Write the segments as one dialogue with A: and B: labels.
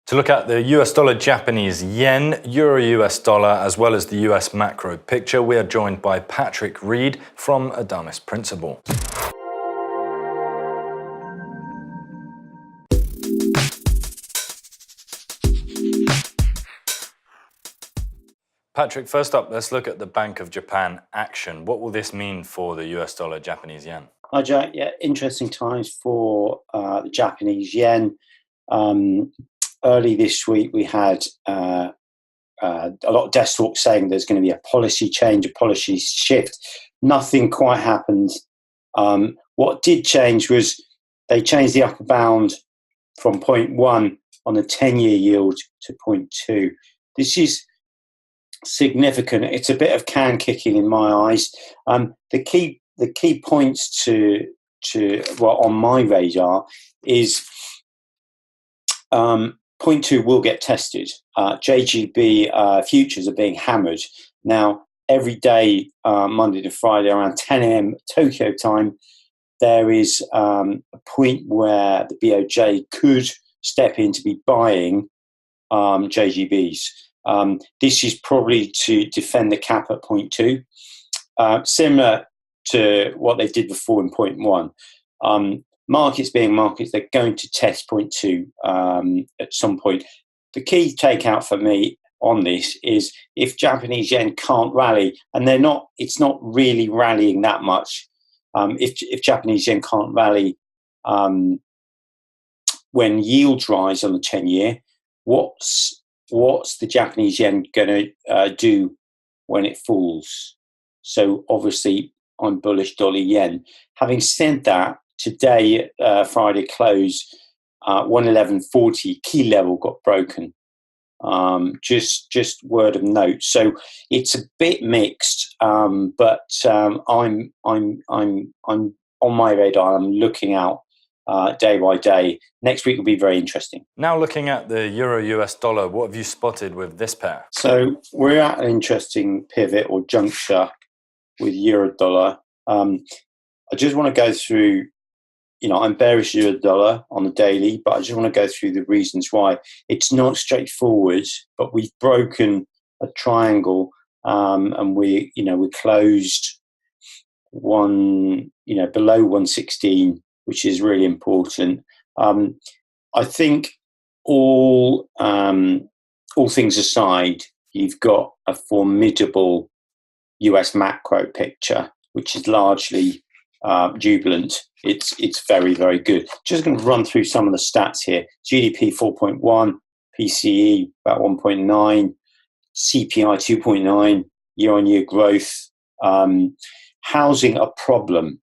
A: To look at the US dollar, Japanese yen, euro US dollar, as well as the US macro picture, we are joined by Patrick Reid from Adamis Principle. Patrick, first up, let's look at the Bank of Japan action. What will this mean for the US dollar, Japanese yen?
B: Hi, Jack. Yeah, interesting times for the Japanese yen. Early this week, we had a lot of desk talk saying there's going to be a policy change, a policy shift. Nothing quite happened. What did change was they changed the upper bound from 0.1 on the 10-year yield to 0.2. This is significant. It's a bit of can kicking in my eyes. The key points to on my radar is 0.2 will get tested. JGB futures are being hammered now every day, Monday to Friday around 10 a.m. Tokyo time. There is a point where the BOJ could step in to be buying JGBs. This is probably to defend the cap at 0.2, similar to what they did before in 0.1. Markets being markets, they're going to test 0.2 at some point. The key takeout for me on this is if Japanese yen can't rally, and it's not really rallying that much. If Japanese yen can't rally when yields rise on the 10-year, what's the Japanese yen going to do when it falls? So obviously, I'm bullish dollar yen. Having said that, today, Friday close, 111.40 key level got broken. Just word of note. So it's a bit mixed, but I'm on my radar. I'm looking out day by day. Next week will be very interesting.
A: Now looking at the euro US dollar, what have you spotted with this pair?
B: So we're at an interesting pivot or juncture with euro dollar. I just want to go through, I'm bearish euro dollar on the daily, but I just want to go through the reasons why. It's not straightforward, but we've broken a triangle, and we closed below 116, which is really important. I think all things aside, you've got a formidable US macro picture, which is largely jubilant. It's very, very good. Just going to run through some of the stats here. GDP 4.1, PCE about 1.9, CPI 2.9, year-on-year growth. Housing a problem,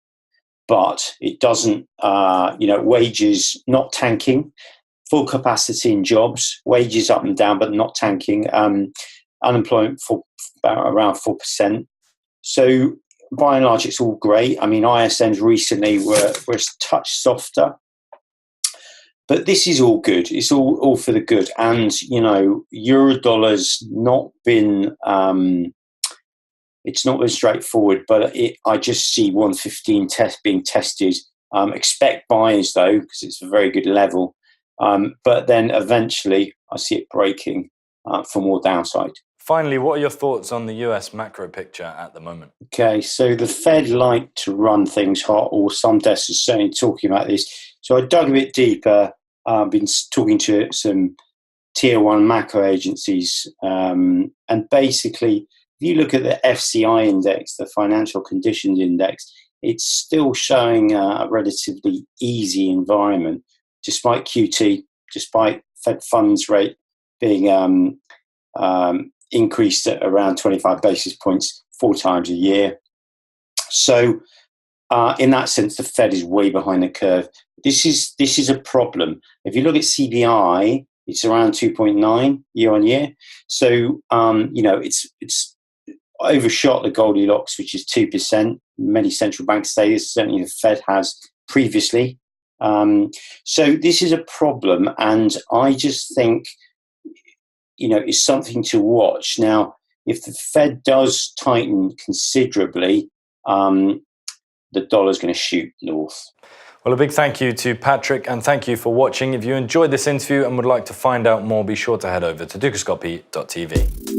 B: but it doesn't, wages not tanking, full capacity in jobs, wages up and down, but not tanking. Unemployment for about around 4%. So by and large, it's all great. I mean, ISMs recently were a touch softer, but this is all good. It's all for the good. And, euro dollar's not been, it's not been straightforward, but I just see 115 being tested. Expect buys though, because it's a very good level. But then eventually I see it breaking for more downside.
A: Finally, what are your thoughts on the US macro picture at the moment?
B: Okay, so the Fed like to run things hot, or some desks are certainly talking about this. So I dug a bit deeper. I've been talking to some tier one macro agencies, and basically, if you look at the FCI index, the Financial Conditions Index, it's still showing a relatively easy environment, despite QT, despite Fed funds rate being increased at around 25 basis points 4 times a year. So in that sense, the Fed is way behind the curve. This is a problem. If you look at CPI, it's around 2.9 year on year. So, it's overshot the Goldilocks, which is 2%. Many central banks say this, certainly the Fed has previously. So this is a problem, and I just think is something to watch. Now, if the Fed does tighten considerably, the dollar's going to shoot north.
A: Well, a big thank you to Patrick, and thank you for watching. If you enjoyed this interview and would like to find out more, be sure to head over to dukascopy.tv.